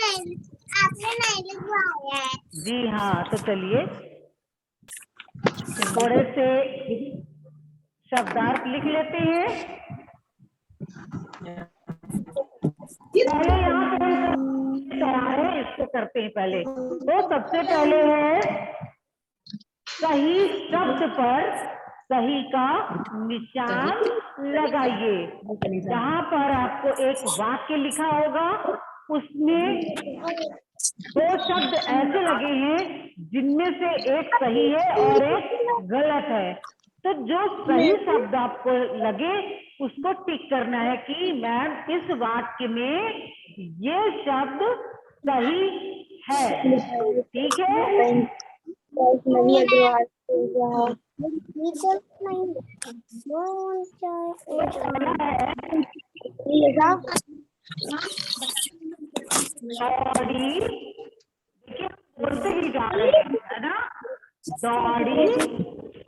आपने नहीं लिखवाया है। जी हाँ, तो चलिए थोड़े से शब्दार्थ लिख लेते हैं। पहले यहाँ पे इसको करते हैं पहले। तो सबसे पहले है सही शब्द पर सही का निशान लगाइए। जहां पर आपको एक वाक्य लिखा होगा उसमें दो शब्द ऐसे लगे हैं जिनमें से एक सही है और एक गलत है। तो जो सही शब्द आपको लगे उसको टिक करना है कि मैम इस वाक्य में ये शब्द सही है। ठीक है। दौड़ी, देखिए बोलते ही जा रहे हैं, है ना। दौड़ी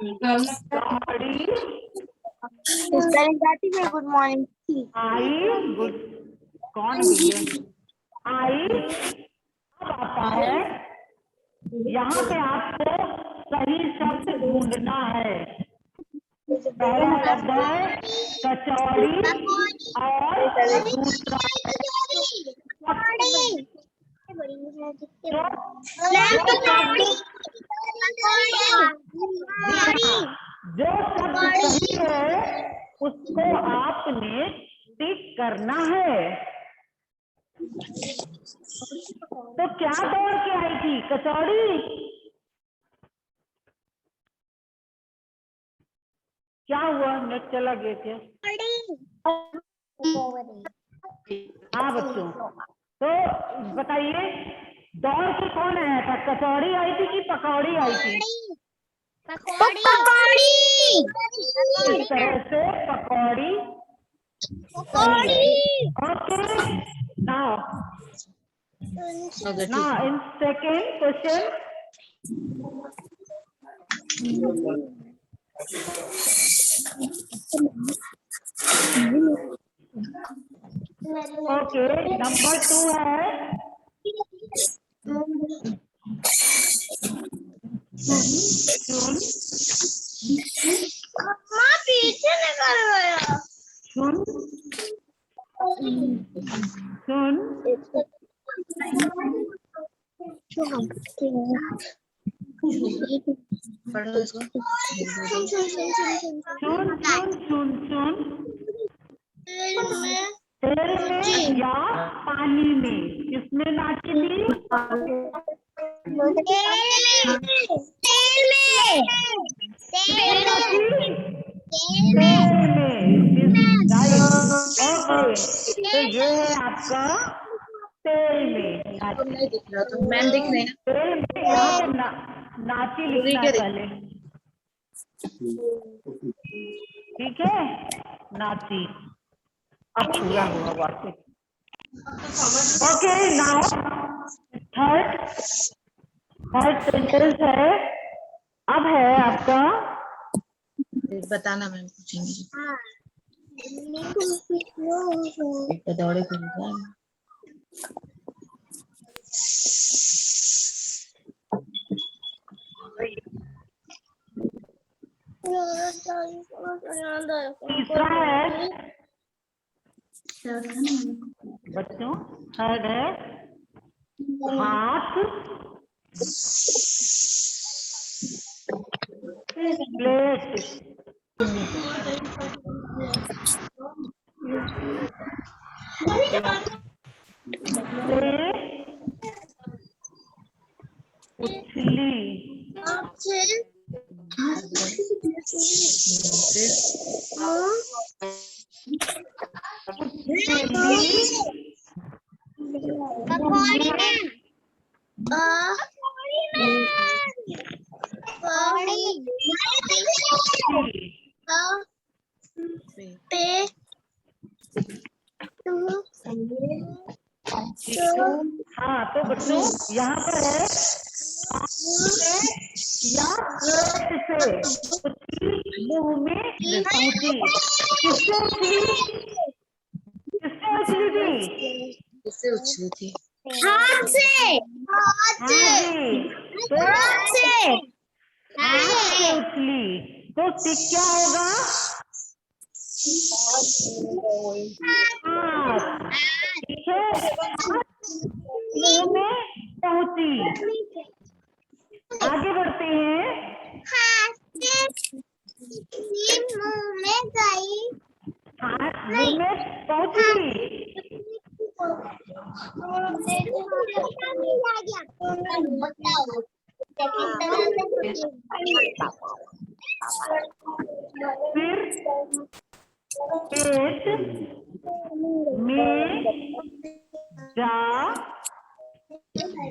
दौड़ी गुड मॉर्निंग। आई, गुड, कौन भैया आई। अब आता है यहाँ पे आपको सही शब्द ढूंढना है। पहला शब्द है कचौड़ी और दूसरा जो शब्द सही है उसको आपने टिक करना है। तो क्या दौड़ के आई थी? कचौड़ी। क्या हुआ? नेट चला गया क्या? हाँ बच्चों, तो बताइए दौड़ के कौन आया था? कचौड़ी आई थी कि पकौड़ी आई थी? पकौड़ी। इस तरह से पकौड़ी। Okay, now in second question, okay, number 2 है पीछे निकल गया। सुन सुन सुन सुन सुन सुन तेल में या पानी में, किसमें नाची थी? ओके, तो ये है आपका तेल में नाची। नहीं दिख रहा तो मैम दिख रहे हैं। तेल में यहाँ पे नाची लिखना है पहले। ठीक है, नाची। अब पूरा हुआ वाक्य। ओके, नाउ थर्ड सेंटेंस है। अब है आपका, बताना मैम पूछेंगे। दौड़े को तीसरा है बच्चों, थर्ड है हाथ प्लेट। उछली हाँ, तो बच्चों यहाँ पर है या प्लेट से उछली मुंह में पहुंची। किससे उछली? किससे उछली थी? किससे उछली थी? हाथ से हाँ जी, तो हाथ से हाथ से उछली, तो टिक क्या होगा? हाथ। ठीक है, मुंह में पहुंची। आगे बढ़ते हैं। हाथ से मुंह में गई। हाथ मुंह में पहुंची। फिर पेट में जा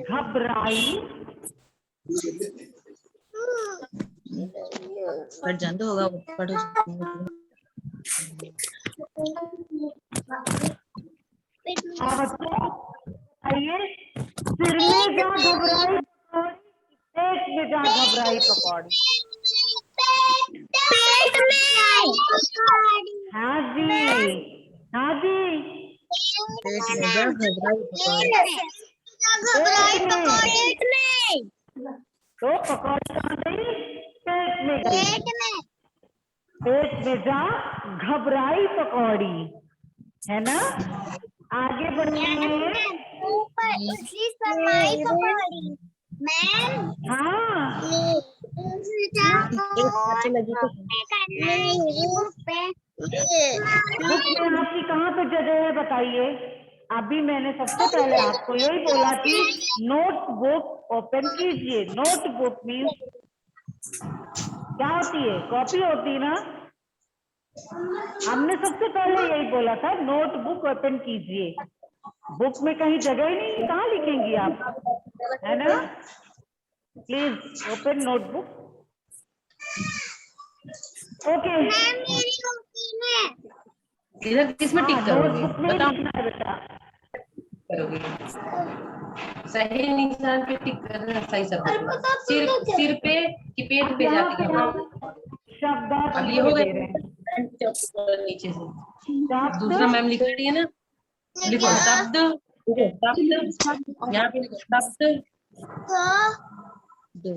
घबराई। पढ़ जान दो होगा पढ़ो। अब बच्चों आइए, सिर में जा घबराई पकौड़ी, पेट में जा घबराई पकौड़ी। पेट में। हाँ जी, हाँ जी, पेट में जा घबराई पकौड़ी। पेट में। में। तो पकौड़ी कहाँ गई? पेट में गई। पेट में। पेट में जा घबराई पकौड़ी, है ना? आगे बढ़ते हैं। ऊपर उसकी सफाई पकौड़ी। मैम हाँ, एक बच्चे लगी तो बुक में आपकी कहाँ पे जगह है बताइए? अभी मैंने सबसे पहले आपको यही बोला कि नोटबुक ओपन कीजिए। नोटबुक मीन्स क्या होती है? कॉपी होती है ना? हमने सबसे पहले यही बोला था, नोटबुक ओपन कीजिए। बुक में कहीं जगह ही नहीं, कहाँ लिखेंगी आप, है ना? Please open notebook. ओके, मेरी कॉपी में। इधर किसमें टिक करोगे नोटबुक में बताओ? लिखना है बेटा। करोगे सही निशान पे टिक करना, सही शब्द सिर सिर पे कि पेट पे यहाँ जाती पे है। हम शब्दार्थ अब ये हो दे गए रहे हैं। नीचे से शब्द दूसरा मैम लिख रही है ना, लिखो शब्द, शब्द यहाँ पे लिखो शब्द दो।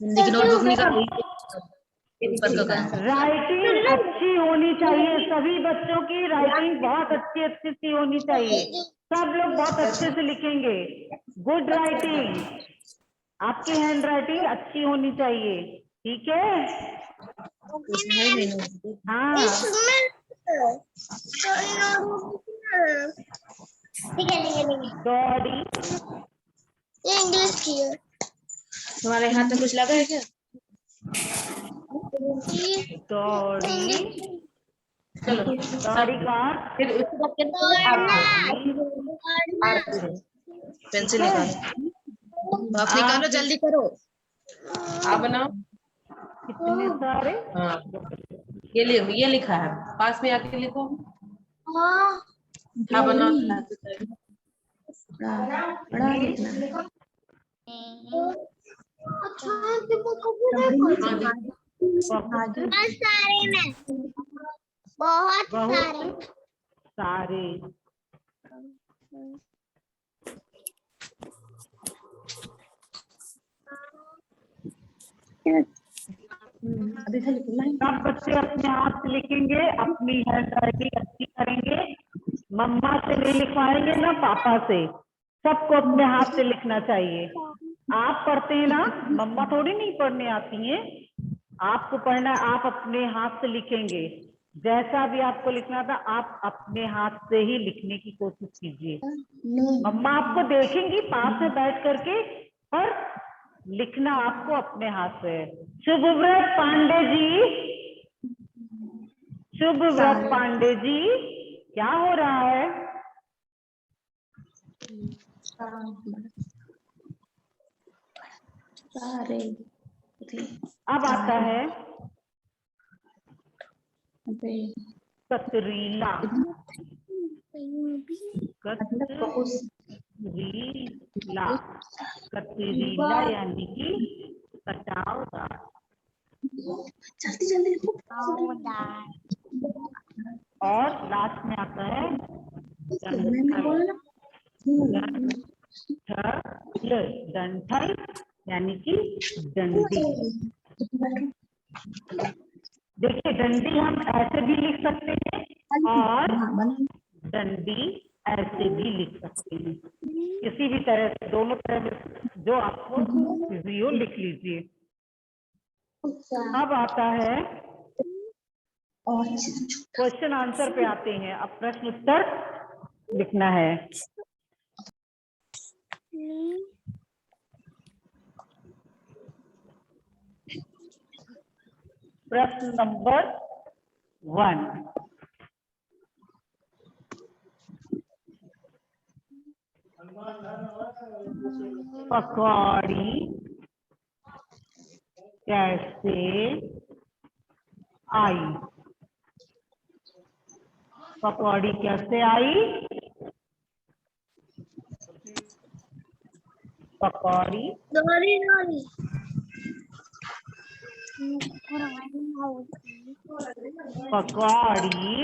हिंदी की नोटबुक निकालो, ऊपर का काम। राइटिंग अच्छी होनी चाहिए, सभी बच्चों की राइटिंग बहुत अच्छी अच्छी सी होनी चाहिए। सब लोग बहुत अच्छे से लिखेंगे। गुड राइटिंग, आपकी हैंड राइटिंग अच्छी होनी चाहिए, ठीक है? इसमें है नहीं नोटबुक। हाँ, दौड़ी, इंग्लिश की है। तुम्हारे हाथ में कुछ लगा है क्या? दौड़ी, चलो दौड़ी का फिर उसके बाद क्या पेंसिल निकालो, आप निकालो जल्दी करो। आप बनाओ। कितने सारे हाँ ये लिखा है, पास में आके लिखो। हाँ बनाओ। बड़ा लिखना है। बहुत सारे में, बहुत सारे। बहुत सारे। सब बच्चे अपने हाथ से लिखेंगे, अपनी हैंड राइटिंग अच्छी करेंगे। मम्मा से नहीं लिखवाएंगे ना पापा से, सबको अपने हाथ से लिखना चाहिए। आप पढ़ते हैं ना, मम्मा थोड़ी नहीं पढ़ने आती हैं, आपको पढ़ना, आप अपने हाथ से लिखेंगे। जैसा भी आपको लिखना था, आप अपने हाथ से ही लिखने की कोशिश कीजिए। मम्मा आपको देखेंगी पास में बैठ करके, पर लिखना आपको अपने हाथ से है। शुभव्रत पांडे जी, शुभव्रत पांडे जी, क्या हो रहा है? अब आता है कतरीला। कतरीला, कतरीला यानी कि कटावदार। और लास्ट में आता है जंगल। डंठल यानी कि डंडी। देखिए डंडी हम ऐसे भी लिख सकते हैं और डंडी ऐसे भी लिख सकते हैं, किसी भी तरह से, दोनों तरह में जो आपको इजी हो लिख लीजिए। अब आता है क्वेश्चन आंसर पे आते हैं। अब प्रश्न उत्तर लिखना है। प्रश्न नंबर 1, पकौड़ी कैसे आई? पकौड़ी कैसे आई? पकौड़ी पकौड़ी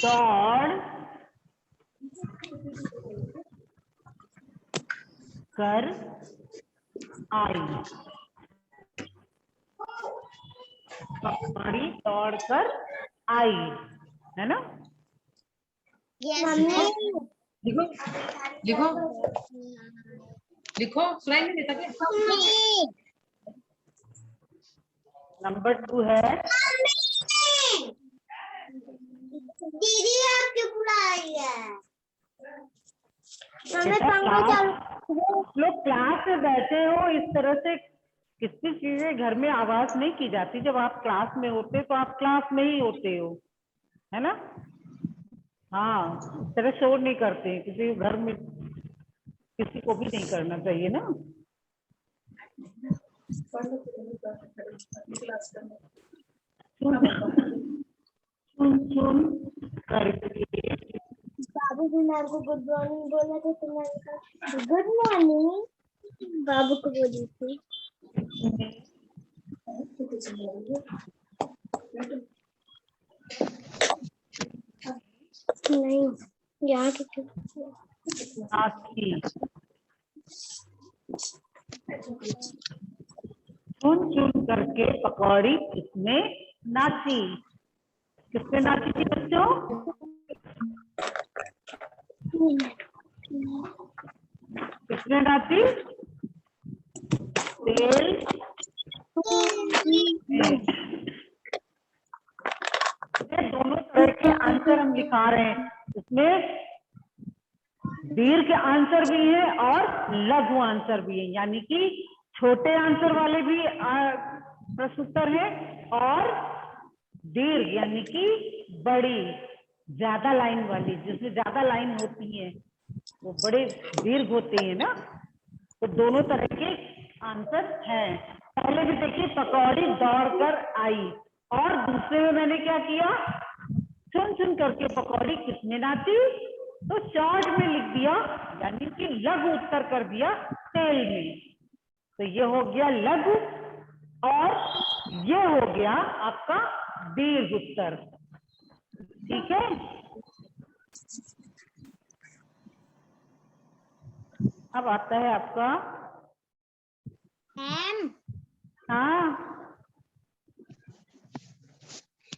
दौड़ कर आई। पकौड़ी दौड़ कर आई, है ना? लिखो लिखो लिखो, सुनाई नहीं देता क्या? नंबर 2 है दीदी आप क्यों बुला रही है? लोग क्लास में बैठे हो, इस तरह से कितनी चीजें घर में आवाज नहीं की जाती। जब आप क्लास में होते तो आप क्लास में ही होते हो, है ना? हाँ, इस तरह शोर नहीं करते हैं, किसी घर में किसी को भी नहीं करना चाहिए ना। सुन करके बाबू जी मेरे को गुड मॉर्निंग बोला था, तो मैंने कहा गुड मॉर्निंग बाबू को बोली थी। नहीं यहाँ के आखी चुन चुन करके पकौड़ी किसने नाची? किसने नाची थी बच्चों? किसने नाची? तेल दोनों तरह के आंसर हम लिखा रहे हैं। इसमें दीर्घ आंसर भी है और लघु आंसर भी है, यानी कि छोटे आंसर वाले भी प्रश्न उत्तर है और दीर्घ यानी कि बड़ी ज्यादा लाइन वाली, जिसमें ज्यादा लाइन होती है वो बड़े दीर्घ होते हैं ना। तो दोनों तरह के आंसर हैं। पहले भी देखिए पकौड़ी दौड़कर आई, और दूसरे में मैंने क्या किया? चुन चुन करके पकौड़ी किसने नाची? तो शॉर्ट में लिख दिया, यानी कि लघु उत्तर कर दिया तेल में। तो ये हो गया लघु और ये हो गया आपका दीर्घ उत्तर। ठीक है, अब आता है आपका मैम। हाँ,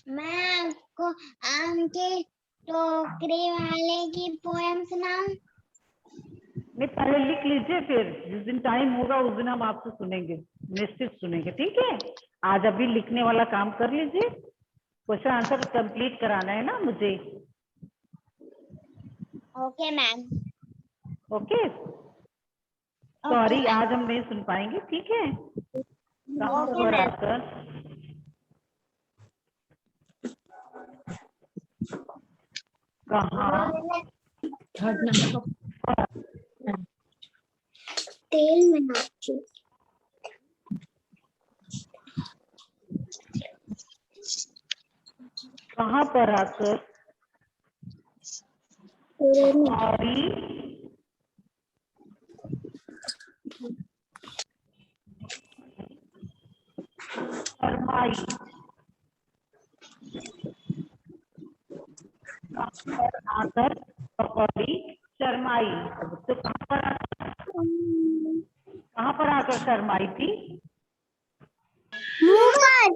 मैं आपको आम के टोकरी वाले की पोएम सुनाऊं? नहीं पहले लिख लीजिए, फिर जिस दिन टाइम होगा उस दिन हम आपसे सुनेंगे, निश्चित सुनेंगे। ठीक है, आज अभी लिखने वाला काम कर लीजिए, क्वेश्चन आंसर कंप्लीट कराना है ना मुझे। Okay ma'am. ओके, सॉरी आज हम नहीं सुन पाएंगे। ठीक है, कहाँ पर आकर तेल में नाचू। कहाँ पर आकर पकौड़ी शर्माई। आकर पकौड़ी शर्माई। तो कहाँ पर आकर शर्माई थी? मुंह पर।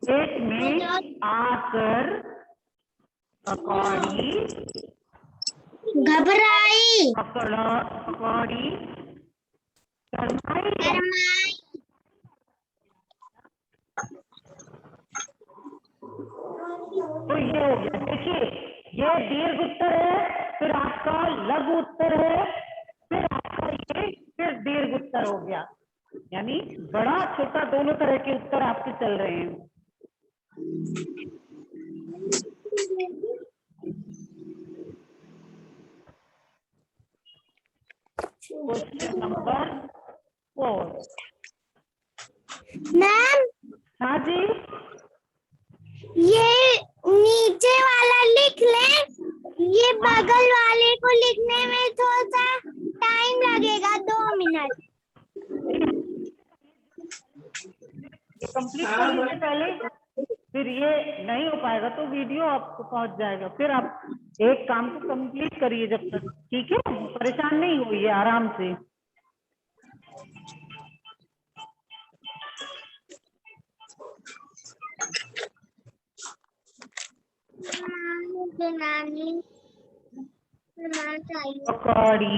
पेट में आकर पकौड़ी घबराई। पकौड़ी शर्माई। तो ये हो गया। देखिए ये दीर्घ उत्तर है, फिर आपका लघु उत्तर है, फिर आपका ये फिर दीर्घ उत्तर हो गया। यानी बड़ा छोटा दोनों तरह के उत्तर आपके चल रहे हैं। Question number 4। मैम हाँ जी, ये नीचे वाला लिख ले, ये बगल वाले को लिखने में थोड़ा सा टाइम लगेगा, 2 मिनट। ये कंप्लीट कर लीजिए पहले, फिर ये नहीं हो पाएगा तो वीडियो आपको पहुंच जाएगा। फिर आप एक काम को कंप्लीट करिए जब तक, ठीक है? परेशान नहीं होइए, आराम से। पकौड़ी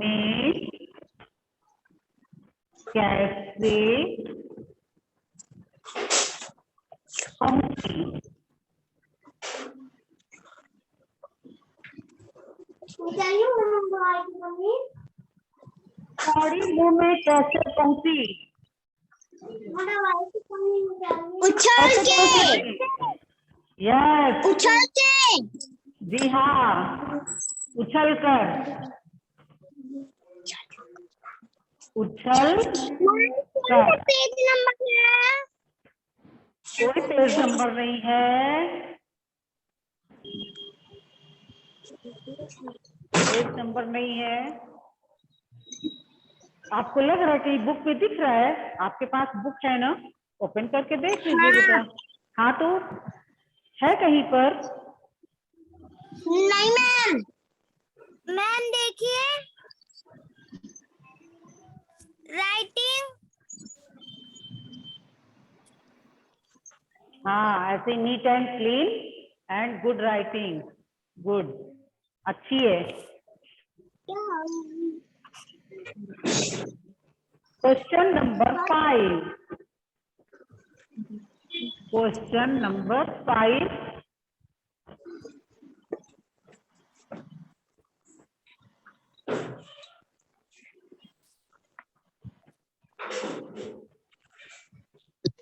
में कैसे पहुंची? पकौड़ी मुंह में कैसे पहुंची? उछल के। यस, उछल के। जी हाँ, उछल कर। उछल कर। पेज नंबर है? कोई पेज नंबर नहीं है। पेज नंबर नहीं है। आपको लग रहा है कि बुक में दिख रहा है? आपके पास बुक है ना? ओपन करके देख लीजिए बेटा। हाँ तो है कहीं पर? नहीं मैम। मैम देखिए, राइटिंग। हाँ, ऐसे neat and clean and good writing. Good, अच्छी है। Question number 5। Question number 5।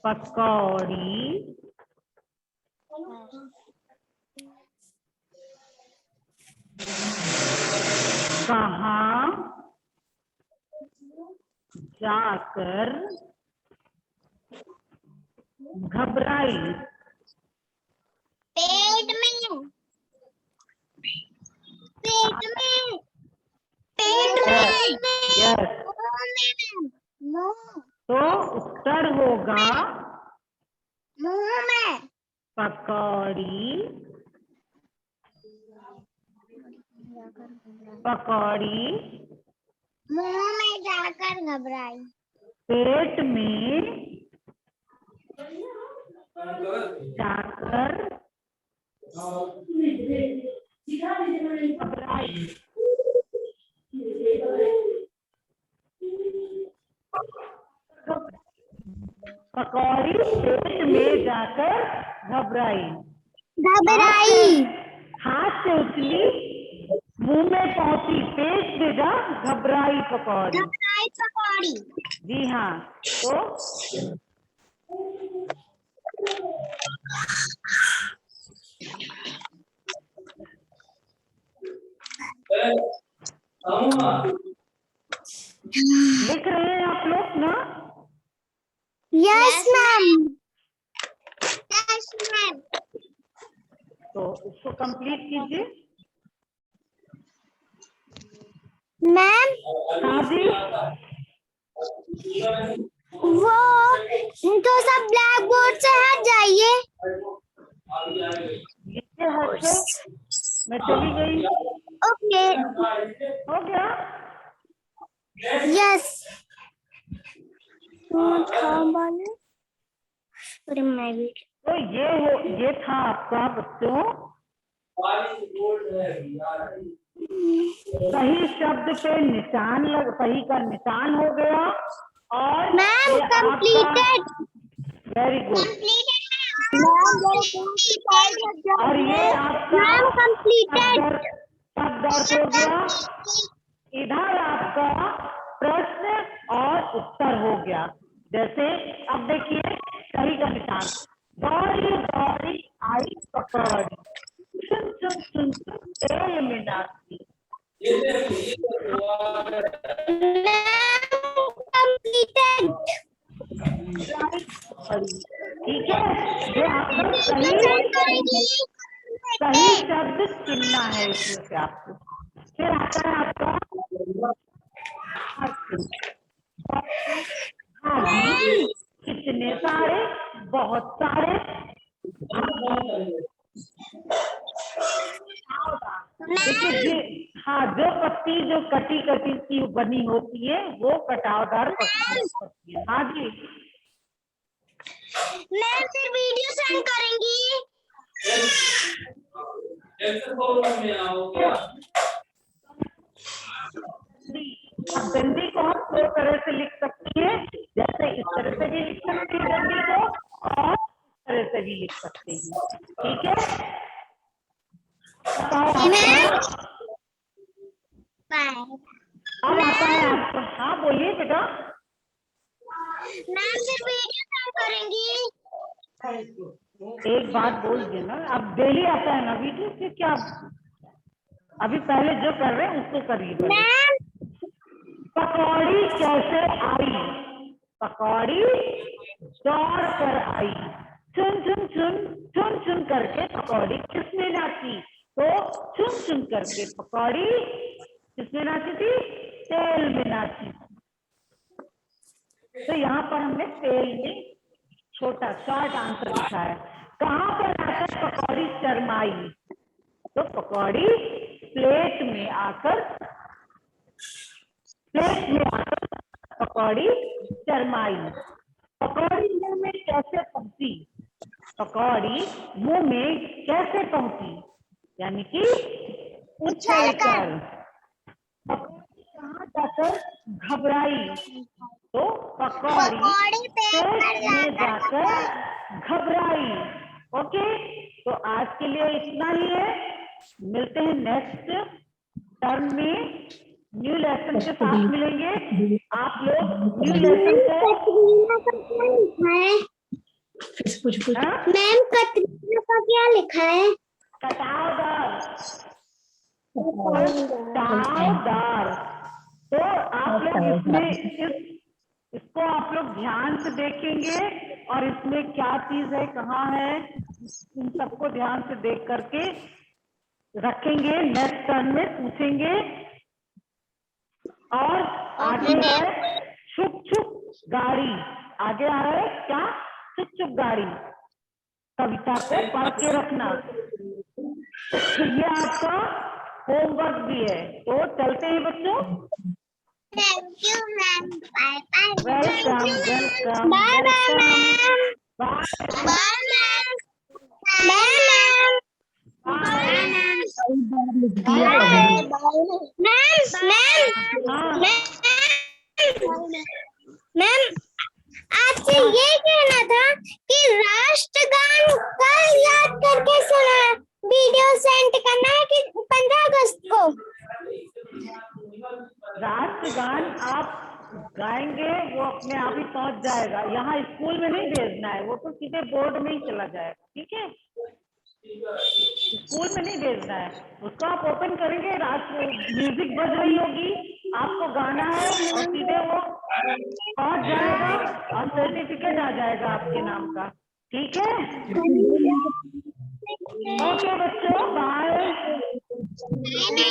पकौड़ी कहाँ जाकर घबराई? पेट में। पेट में। पेट में। यस, मुंह। तो उत्तर होगा मुंह में। पकौड़ी पकौड़ी मुंह में जाकर घबराई। पेट में जाकर घबराई। पकौड़ी पेट में जाकर घबराई। हाथ से उछली, मुंह में पहुंची, पेट में जा घबराई पकौड़ी। घबराई पकौड़ी। जी हाँ, तो लिख रहे हैं आप लोग ना? Yes ma'am. Yes ma'am. उसको कंप्लीट कीजिए। मैम हाँ जी, वो तो सब ब्लैक बोर्ड से हट जाइए। ये हट गए, मैं चली गई। ओके हो गया। यस अरे मैं भी तो ये था आपका बच्चों सही शब्द पे निशान सही का निशान हो गया। और मैम ये आपका कंप्लीटेड वेरी गुड। और ये आपका मैम कंप्लीटेड शब्द अर्थ हो गया। इधर आपका प्रश्न और उत्तर हो गया। जैसे अब देखिए सही का निशान, दौड़ी दौड़ी आई पकौड़ी, सुन सुन सुन सुन तेल में नाचती। कंप्लीटेड ठीक है, ये आपका सही शब्द चुनना है इसमें से आपको। फिर आता है आपका कितने सारे, बहुत सारे। देखिए हाँ, जो पत्ती जो कटी कटी की बनी होती है वो कटावदार पत्ती होती है। हाँ जी, मैम फिर वीडियो सेंड करेंगी। अब गंदी को हम दो तरह से लिख सकती है, जैसे इस तरह से भी लिख सकती है गंदी को, और इस तरह से भी लिख सकते हैं। ठीक है, अब आता है आपको। हाँ बोलिए बेटा। मैम फिर वीडियो सेंड करेंगी। एक बात बोल देना, अब डेली आता है ना वीडियो से क्या? अभी पहले जो कर रहे हैं उसको करिए। मैम पकौड़ी कैसे आई? पकौड़ी दौड़ कर आई, चुन चुन चुन चुन चुन करके पकौड़ी किसने नाची? तो चुन चुन करके पकौड़ी किसने नाची थी? तेल में नाची। तो यहाँ पर हमने तेल में छोटा शॉर्ट आंसर लिखा है। कहाँ पर आकर पकौड़ी शर्माई? तो पकौड़ी प्लेट में आकर पकौड़ी शर्माई। पकौड़ी मुंह में कैसे पहुंची? पकौड़ी मुंह में कैसे पहुंची? यानी कि उछलकर। कहाँ जाकर घबराई? तो पकौड़ी पेट में जाकर घबराई। ओके, तो आज के लिए इतना ही है। मिलते हैं नेक्स्ट टर्म में, न्यू लेसन के साथ मिलेंगे। आप लोग न्यू लेसन को मैम कटरीना का क्या लिखा है? कटावदार। तो आप लोग इसमें इसको आप लोग ध्यान से देखेंगे और इसमें क्या चीज है, कहाँ है, इन सबको ध्यान से देख करके रखेंगे। नेक्स्ट टर्न में पूछेंगे। और आगे है छुप छुप गाड़ी। आगे आ रहा है क्या? छुप छुप गाड़ी। कविता को पढ़ के रखना। ये आपका होमवर्क भी है। तो चलते हैं बच्चों। Thank you ma'am. Bye bye. Welcome welcome bye bye ma'am. Bye bye ma'am. Bye ma'am. Ma'am आपसे ये कहना था कि राष्ट्रगान कल याद करके सुना, वीडियो सेंड करना है कि 15 अगस्त को। राष्ट्रगान आप गाएंगे, वो अपने आप ही पहुंच जाएगा। यहाँ स्कूल में नहीं भेजना है, वो तो सीधे बोर्ड में ही चला जाएगा। ठीक है, स्कूल में नहीं भेजना है उसको। आप ओपन करेंगे, राष्ट्र म्यूजिक बज रही होगी, आपको गाना है और सीधे वो पहुंच जाएगा और सर्टिफिकेट आ जाएगा आपके नाम का। ठीक है, ओके बच्चों, बाय। नहीं